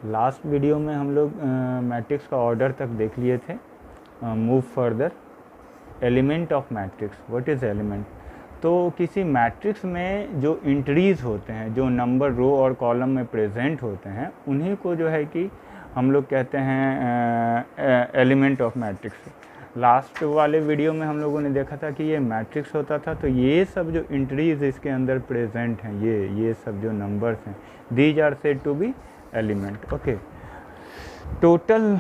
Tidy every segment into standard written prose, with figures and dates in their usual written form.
Last video में हम लोग मैट्रिक्स का ऑर्डर तक देख लिए थे। Move further, element of matrix, what is element. तो किसी मैट्रिक्स में जो इंट्रीज होते हैं, जो नंबर रो और कॉलम में प्रेजेंट होते हैं, उन्हीं को जो है कि हम लोग कहते हैं एलिमेंट ऑफ मैट्रिक्स। लास्ट वाले वीडियो में हम लोगों ने देखा था कि ये मैट्रिक्स होता था, तो ये सब जो इंट्रीज इसके अंदर प्रेजेंट हैं, ये सब जो नंबर्स हैं, these are said to be element. Okay, total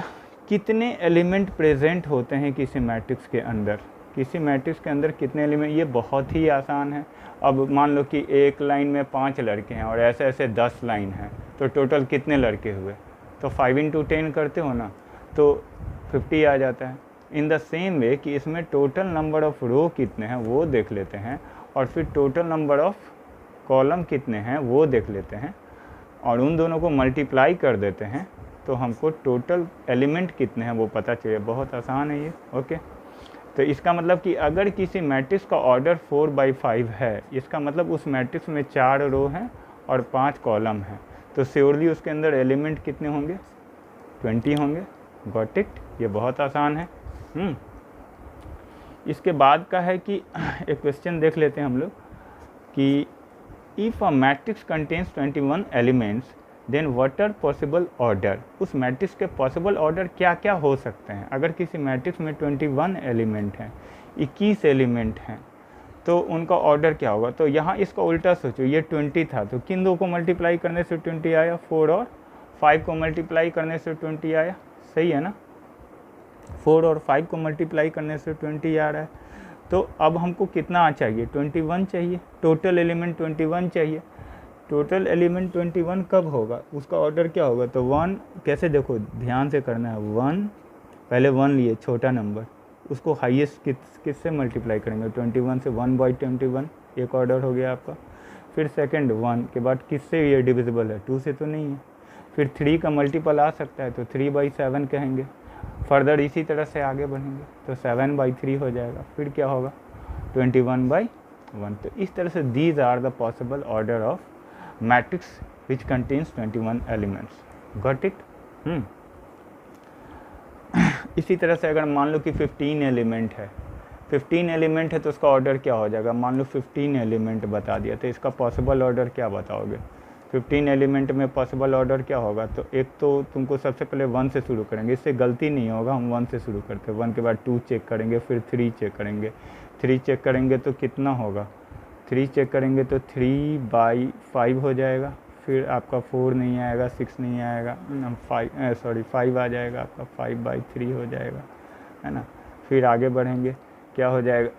कितने एलिमेंट प्रेजेंट होते हैं किसी मैट्रिक्स के अंदर, किसी मैट्रिक्स के अंदर कितने एलिमेंट, ये बहुत ही आसान है। अब मान लो कि एक लाइन में 5 लड़के हैं और ऐसे ऐसे 10 लाइन हैं, तो टोटल कितने लड़के हुए, तो 5 × 10 करते हो ना, तो 50 आ जाता है। इन द सेम वे कि इसमें टोटल नंबर ऑफ़ रो कितने हैं वो देख लेते हैं, और फिर टोटल नंबर ऑफ़ कॉलम कितने हैं वो देख लेते हैं, और उन दोनों को मल्टीप्लाई कर देते हैं, तो हमको टोटल एलिमेंट कितने हैं वो पता चले। बहुत आसान है ये। ओके, तो इसका मतलब कि अगर किसी मैट्रिक्स का ऑर्डर 4/5 है, इसका मतलब उस मैट्रिक्स में 4 रो हैं और 5 कॉलम हैं, तो श्योरली उसके अंदर एलिमेंट कितने होंगे, 20 होंगे। गॉट इट, ये बहुत आसान है। इसके बाद का है कि एक क्वेश्चन देख लेते हैं हम लोग कि if a matrix contains 21 elements then what are possible order. उस मैट्रिक्स के पॉसिबल ऑर्डर क्या क्या हो सकते हैं। अगर किसी मैट्रिक्स में 21 एलिमेंट हैं, 21 एलिमेंट हैं, तो उनका ऑर्डर क्या होगा। तो यहाँ इसका उल्टा सोचो, ये 20 था, तो किन दो को मल्टीप्लाई करने से 20 आया, 4 और 5 को मल्टीप्लाई करने से 20 आया। सही है ना, 4 और 5 को मल्टीप्लाई करने से 20 आ रहा है। तो अब हमको कितना चाहिए, 21 चाहिए, टोटल एलिमेंट 21 चाहिए। टोटल एलिमेंट 21 कब होगा, उसका ऑर्डर क्या होगा। तो 1 कैसे, देखो ध्यान से करना है। 1 पहले 1 लिए छोटा नंबर, उसको हाईएस्ट किससे मल्टीप्लाई करेंगे, 21 से। 1/21 एक ऑर्डर हो गया आपका। फिर सेकंड 1 के बाद किससे ये डिविजिबल है, 2 से तो नहीं है। फिर 3 का मल्टीपल आ सकता है, तो 3/7 कहेंगे। फर्दर इसी तरह से आगे बढ़ेंगे तो 7/3 हो जाएगा। फिर क्या होगा, 21/1। तो इस तरह से these are the possible order of matrix which contains 21 elements. Got it. इसी तरह से अगर मान लो कि 15 एलिमेंट है, 15 एलिमेंट है, तो उसका ऑर्डर क्या हो जाएगा। मान लो 15 एलिमेंट बता दिया, तो इसका पॉसिबल ऑर्डर क्या बताओगे। 15 एलिमेंट में पॉसिबल ऑर्डर क्या होगा। तो एक तो तुमको सबसे पहले 1 से शुरू करेंगे, इससे गलती नहीं होगा, हम 1 से शुरू करते हैं। 1 के बाद 2 चेक करेंगे, फिर 3 चेक करेंगे। 3 चेक करेंगे तो कितना होगा, 3 चेक करेंगे तो 3/5 हो जाएगा। फिर आपका 4 नहीं आएगा, 6 नहीं आएगा, 5 आ जाएगा आपका, 5/3 हो जाएगा, है ना। फिर आगे बढ़ेंगे, क्या हो जाएगा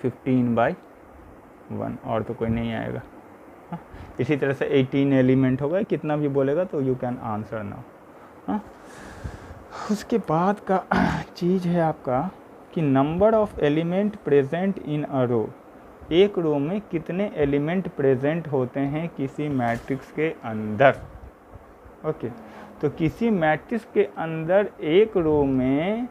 15/1, और तो कोई नहीं आएगा। इसी तरह से 18 एलिमेंट होगा, कितना भी बोलेगा तो यू कैन आंसर नाउ। उसके बाद का चीज़ है आपका कि number of element present in a row. एक रो में कितने एलिमेंट प्रेजेंट होते हैं किसी मैट्रिक्स के अंदर। ओके, तो किसी मैट्रिक्स के अंदर एक रो में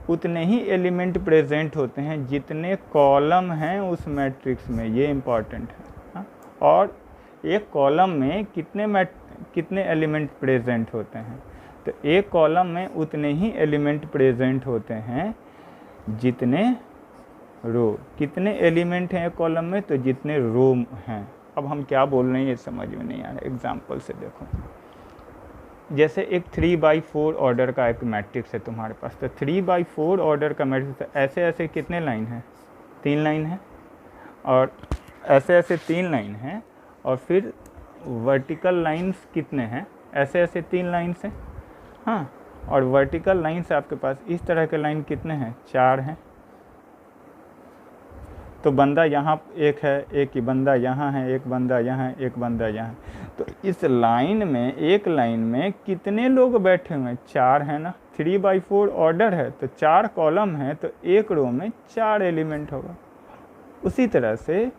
उतने ही एलिमेंट प्रेजेंट होते हैं जितने कॉलम हैं उस मैट्रिक्स में, ये इम्पॉर्टेंट है। और एक कॉलम में कितने एलिमेंट प्रेजेंट होते हैं, तो एक कॉलम में उतने ही एलिमेंट प्रेजेंट होते हैं जितने रो। कितने एलिमेंट हैं एक कॉलम में, तो जितने रो हैं। अब हम क्या बोल रहे हैं ये समझ में नहीं आ रहा है। एग्जाम्पल से देखो, जैसे एक 3/4 ऑर्डर का एक मैट्रिक्स है तुम्हारे पास, तो 3/4 ऑर्डर का मैट्रिक्स, ऐसे ऐसे कितने लाइन है, 3 लाइन है, और ऐसे ऐसे 3 लाइन है, और फिर वर्टिकल लाइंस कितने हैं, ऐसे ऐसे 3 लाइंस हैं। हाँ, और वर्टिकल लाइंस आपके पास इस तरह के लाइन कितने हैं, 4 हैं। तो बंदा यहाँ एक है, एक ही बंदा यहाँ है, एक बंदा यहाँ है, एक बंदा यहाँ है। तो इस लाइन में, एक लाइन में कितने लोग बैठे हुए हैं, 4 हैं ना। 3/4 ऑर्डर है तो 4 कॉलम है, तो एक रो में 4 एलिमेंट होगा। उसी तरह से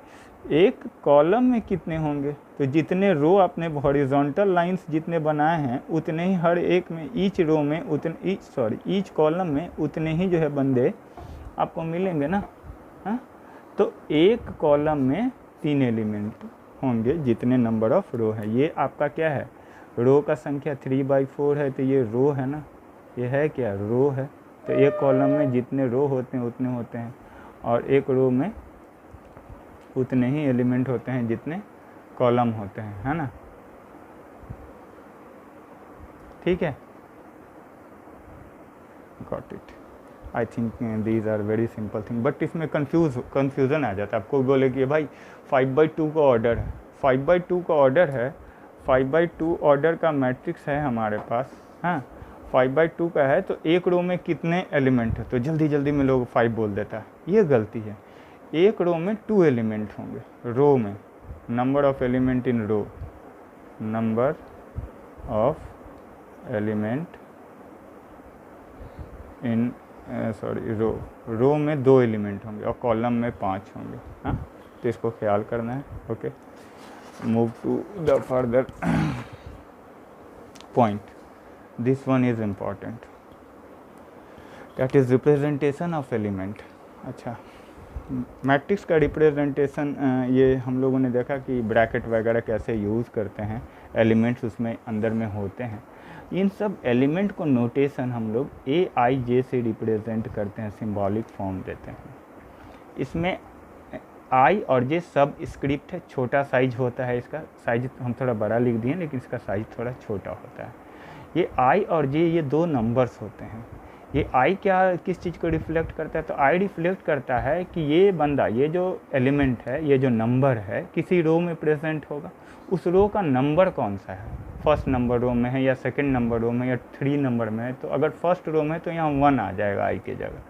एक कॉलम में कितने होंगे, तो जितने रो आपने हॉरिजॉन्टल लाइंस जितने बनाए हैं उतने ही हर एक में, ईच रो में उतने, ईच कॉलम में उतने ही जो है बंदे आपको मिलेंगे ना। हाँ, तो एक कॉलम में 3 एलिमेंट होंगे जितने नंबर ऑफ रो है। ये आपका क्या है, रो का संख्या 3/4 है, तो ये रो है ना, ये है क्या, रो है। तो एक कॉलम में जितने रो होते हैं उतने होते हैं, और एक रो में उतने ही एलिमेंट होते हैं जितने कॉलम होते हैं, है ना। ठीक है, got it. I think these are very simple thing, but इसमें कन्फ्यूज़न आ जाता है। आपको बोले कि भाई 5/2 का ऑर्डर है, 5/2 का ऑर्डर है, 5/2 ऑर्डर का मैट्रिक्स है हमारे पास, हाँ 5/2 का है, तो एक रो में कितने एलिमेंट है, तो जल्दी जल्दी में लोग 5 बोल देता है, ये गलती है। एक रो में 2 एलिमेंट होंगे, रो में number of element in row, number of element in row में 2 एलिमेंट होंगे और कॉलम में 5 होंगे, हाँ। तो इसको ख्याल करना है। Okay, move to the further point, this one is important, that is representation of element. अच्छा, मैट्रिक्स का रिप्रेजेंटेशन, ये हम लोगों ने देखा कि ब्रैकेट वगैरह कैसे यूज़ करते हैं, एलिमेंट्स उसमें अंदर में होते हैं। इन सब एलिमेंट को नोटेशन हम लोग AIJ से रिप्रेजेंट करते हैं, सिंबॉलिक फॉर्म देते हैं। इसमें I और J सब स्क्रिप्ट है, छोटा साइज होता है, इसका साइज हम थोड़ा बड़ा लिख दिए, लेकिन इसका साइज थोड़ा छोटा होता है। ये I और J ये 2 नंबर्स होते हैं। ये I क्या किस चीज़ को रिफ्लेक्ट करता है, तो I रिफ्लेक्ट करता है कि ये बंदा, ये जो एलिमेंट है, ये जो नंबर है, किसी रो में प्रेजेंट होगा, उस रो का नंबर कौन सा है, फर्स्ट नंबर रो में है या सेकंड नंबर रो में या 3 नंबर में है। तो अगर फर्स्ट रो में है तो यहाँ 1 आ जाएगा I के जगह,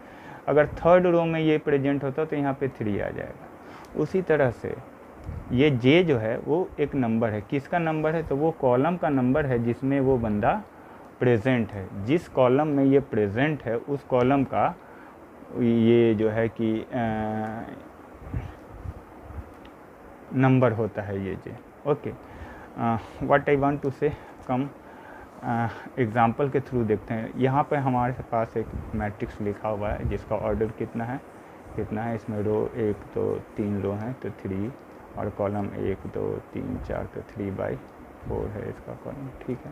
अगर थर्ड रो में ये प्रेजेंट होता तो यहाँ पे 3 आ जाएगा। उसी तरह से ये J जो है वो एक नंबर है, किसका नंबर है, तो वो कॉलम का नंबर है जिसमें वो बंदा प्रेजेंट है। जिस कॉलम में ये प्रेजेंट है उस कॉलम का ये जो है कि नंबर होता है ये J। Okay, what I want to say, come example के थ्रू देखते हैं। यहाँ पे हमारे पास एक मैट्रिक्स लिखा हुआ है जिसका ऑर्डर कितना है, इसमें रो 1 2 3 रो हैं तो 3, और कॉलम 1 2 3 4 तो 3/4 है इसका कॉलम, ठीक है।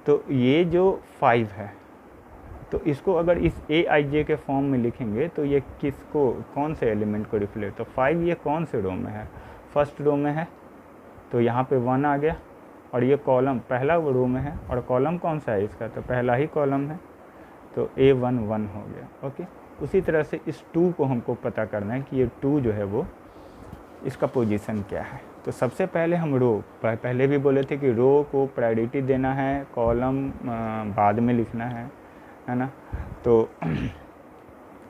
तो ये जो 5 है, तो इसको अगर इस AIJ के फॉर्म में लिखेंगे तो ये किसको, कौन से एलिमेंट को रिफ्लेक्ट, तो 5 ये कौन से रो में है, फर्स्ट रो में है, तो यहाँ पे 1 आ गया, और ये कॉलम पहला रो में है, और कॉलम कौन सा है इसका, तो पहला ही कॉलम है, तो A1 1 हो गया। ओके, उसी तरह से इस 2 को हमको पता करना है कि ये 2 जो है वो इसका पोजीशन क्या है। तो सबसे पहले हम रो, पहले भी बोले थे कि रो को प्रायोरिटी देना है, कॉलम बाद में लिखना है ना। तो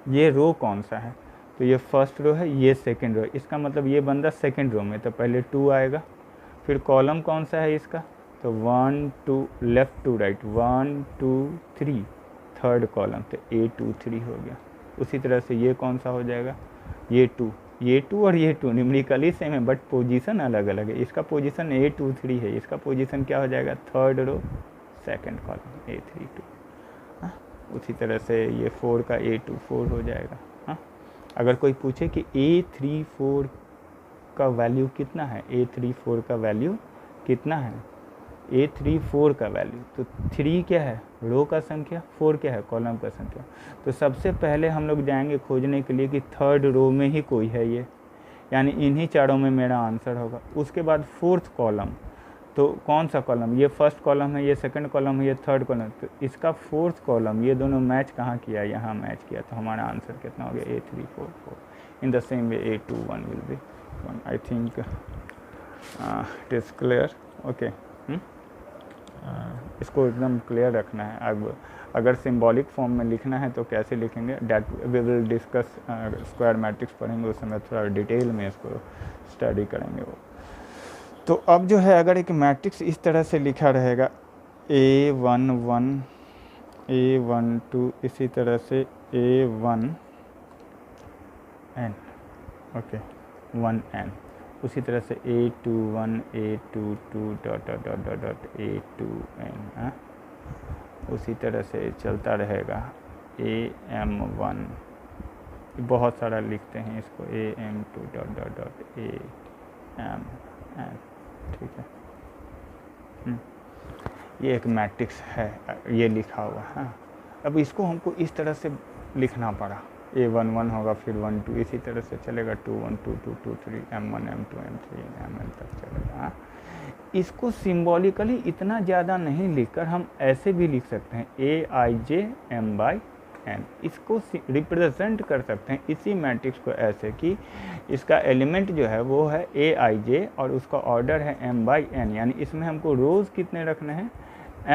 ये रो कौन सा है, तो ये फर्स्ट रो है, ये सेकंड रो, इसका मतलब ये बंदा सेकंड रो में, तो पहले 2 आएगा। फिर कॉलम कौन सा है इसका, तो 1 2 left to right, 1 2 3 third column, तो A2 3 हो गया। उसी तरह से ये कौन सा हो जाएगा, ये 2 और ये 2 न्यूमेरिकली सेम है बट पोजीशन अलग अलग है। इसका पोजीशन A2 3 है, इसका पोजीशन क्या हो जाएगा, third row second column A3 2। हाँ, उसी तरह से ये 4 का A2 4 हो जाएगा। हाँ, अगर कोई पूछे कि A3 4 का वैल्यू कितना है, A3 4 का वैल्यू कितना है, A3 4 का वैल्यू, तो 3 क्या है, रो का संख्या, 4 क्या है, कॉलम का संख्या। तो सबसे पहले हम लोग जाएंगे खोजने के लिए कि थर्ड रो में ही कोई है ये, यानी इन्हीं चारों में मेरा आंसर होगा। उसके बाद फोर्थ कॉलम, तो कौन सा कॉलम, ये फर्स्ट कॉलम है, ये सेकंड कॉलम है, ये थर्ड कॉलम, तो इसका फोर्थ कॉलम, ये दोनों मैच कहाँ किया, यहाँ मैच किया, तो हमारा आंसर कितना हो गया, A3 4 4। In the same way A2 1 will be 1। I think it is clear. Okay, इसको एकदम क्लियर रखना है। अब अगर सिंबॉलिक फॉर्म में लिखना है तो कैसे लिखेंगे, that we will discuss, square matrix पढ़ेंगे उस समय थोड़ा डिटेल में इसको स्टडी करेंगे वो। तो अब जो है अगर एक मैट्रिक्स इस तरह से लिखा रहेगा A1 1 A1 2, इसी तरह से A1 n, ओके 1n, उसी तरह से A2 1 A2 2 dot dot dot dot dot A2n, उसी तरह से चलता रहेगा AM1, बहुत सारा लिखते हैं इसको, AM2 dot dot dot AMN, ठीक है। ये एक मैट्रिक्स है, ये लिखा हुआ है। अब इसको हमको इस तरह से लिखना पड़ा, A11 होगा, फिर 1 2 इसी तरह से चलेगा, 2 1 2 2 2 3 M1 M2 M3 MN तक चलेगा। इसको सिंबॉलिकली इतना ज़्यादा नहीं लिखकर हम ऐसे भी लिख सकते हैं AIJ M/n। इसको रिप्रेजेंट कर सकते हैं इसी मैट्रिक्स को ऐसे कि इसका एलिमेंट जो है वो है AIJ और उसका ऑर्डर है M/n, यानी इसमें हमको रोज़ कितने रखने हैं,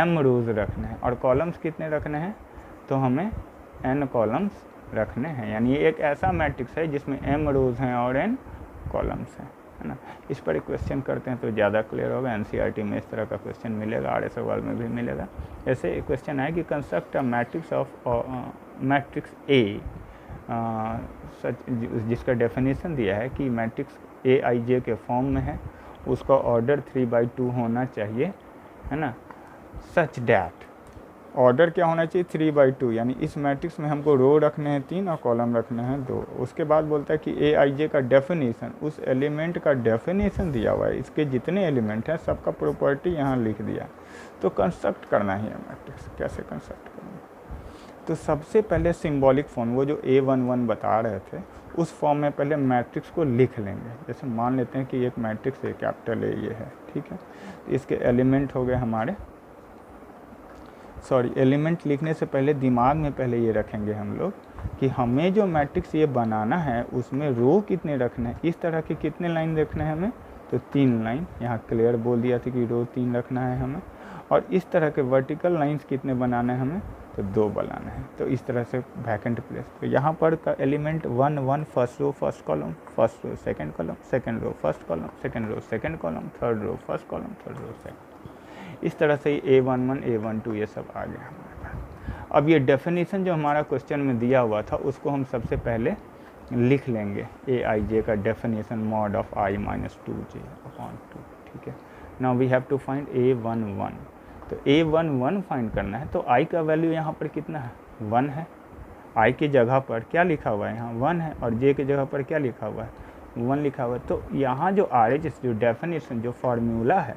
M रोज़ रखने हैं, और कॉलम्स कितने रखने हैं, तो हमें N कॉलम्स रखने हैं। यानी ये एक ऐसा मैट्रिक्स है जिसमें M रोज़ हैं और N कॉलम्स हैं, है ना। इस पर एक क्वेश्चन करते हैं तो ज़्यादा क्लियर होगा। NCERT में इस तरह का क्वेश्चन मिलेगा, RS सवाल में भी मिलेगा। ऐसे एक क्वेश्चन है कि construct a matrix of matrix A, जिसका डेफिनेशन दिया है कि मैट्रिक्स AIJ के फॉर्म में है, उसका ऑर्डर 3/2 होना चाहिए, है ना। सच डैट ऑर्डर क्या होना चाहिए, 3/2, यानी इस मैट्रिक्स में हमको रो रखने हैं 3 और कॉलम रखने हैं 2। उसके बाद बोलता है कि AIJ का डेफिनेशन, उस एलिमेंट का डेफिनेशन दिया हुआ है, इसके जितने एलिमेंट हैं सबका प्रॉपर्टी यहाँ लिख दिया। तो कंस्ट्रक्ट करना ही है मैट्रिक्स, कैसे कंस्ट्रक्ट करना, तो सबसे पहले सिंबॉलिक फॉर्म, वो जो A11 बता रहे थे उस फॉर्म में पहले मैट्रिक्स को लिख लेंगे। जैसे मान लेते हैं कि एक मैट्रिक्स है, कैपिटल A ये है, ठीक है। तो इसके एलिमेंट हो गए हमारे, एलिमेंट लिखने से पहले दिमाग में पहले ये रखेंगे हम लोग कि हमें जो मैट्रिक्स ये बनाना है उसमें रो कितने रखने हैं, इस तरह के कितने लाइन रखने हैं हमें, तो 3 लाइन। यहाँ क्लियर बोल दिया था कि रो 3 रखना है हमें, और इस तरह के वर्टिकल लाइंस कितने बनाने हैं हमें, तो 2 बनाने हैं। तो इस तरह से वैकेंट प्लेस, तो यहाँ पर का element 1 1 first row first column, first row second column, second row first column, second row second column, third row first column, third row second. इस तरह से A11 A12 ये सब आ गया हमारे पास। अब ये डेफिनेशन जो हमारा क्वेश्चन में दिया हुआ था उसको हम सबसे पहले लिख लेंगे, AIJ का definition mod of I - 2j/2, ठीक है। Now we have to find A11। तो A11 फाइंड करना है, तो I का वैल्यू यहाँ पर कितना है, 1 है। I की जगह पर क्या लिखा हुआ है, यहाँ 1 है, और J की जगह पर क्या लिखा हुआ है, 1 लिखा हुआ है। तो यहाँ जो RH जो डेफिनेशन जो फार्मूला है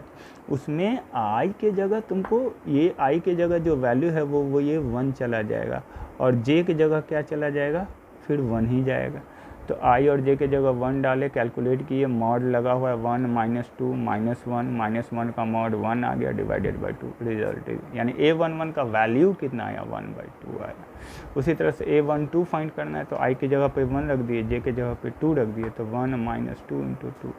उसमें I के जगह तुमको ये I के जगह जो वैल्यू है वो ये 1 चला जाएगा, और J की जगह क्या चला जाएगा, फिर 1 ही जाएगा। तो I और J के जगह 1 डाले, कैलकुलेट किए, मॉड लगा हुआ है 1 - 2 -1 -1 का मॉड 1 आ गया, डिवाइडेड बाई 2, रिजल्ट यानी A11 का वैल्यू कितना आया, 1/2 आया। उसी तरह से A12 फाइंड करना है, तो I की जगह पे 1 रख दिए, J की जगह पे 2 रख दिए, तो 1 - 2 × 2,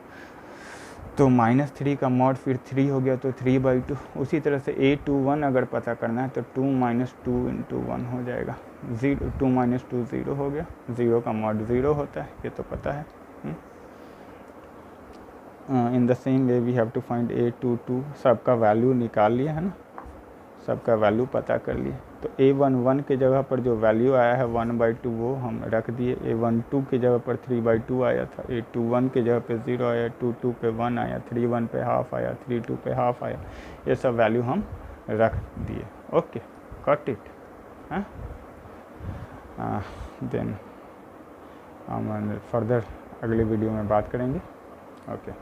तो -3 का मॉड फिर 3 हो गया, तो 3/2। उसी तरह से A21 अगर पता करना है तो 2 - 2 × 1 हो जाएगा, 0 2 - 2 0 हो गया, 0 का मॉड 0 होता है, ये तो पता है। In the same way we have to find A22, सबका वैल्यू निकाल लिया है ना, सबका वैल्यू पता कर लिए। तो A11 के जगह पर जो वैल्यू आया है 1/2 वो हम रख दिए, A12 की जगह पर 3/2 आया था, A21 की जगह पे 0 आया, 22 पे 1 आया, 31 पे हाफ आया, 32 पे हाफ आया, ये सब वैल्यू हम रख दिए। Okay, got it. देन हम फर्दर अगले वीडियो में बात करेंगे। ओके।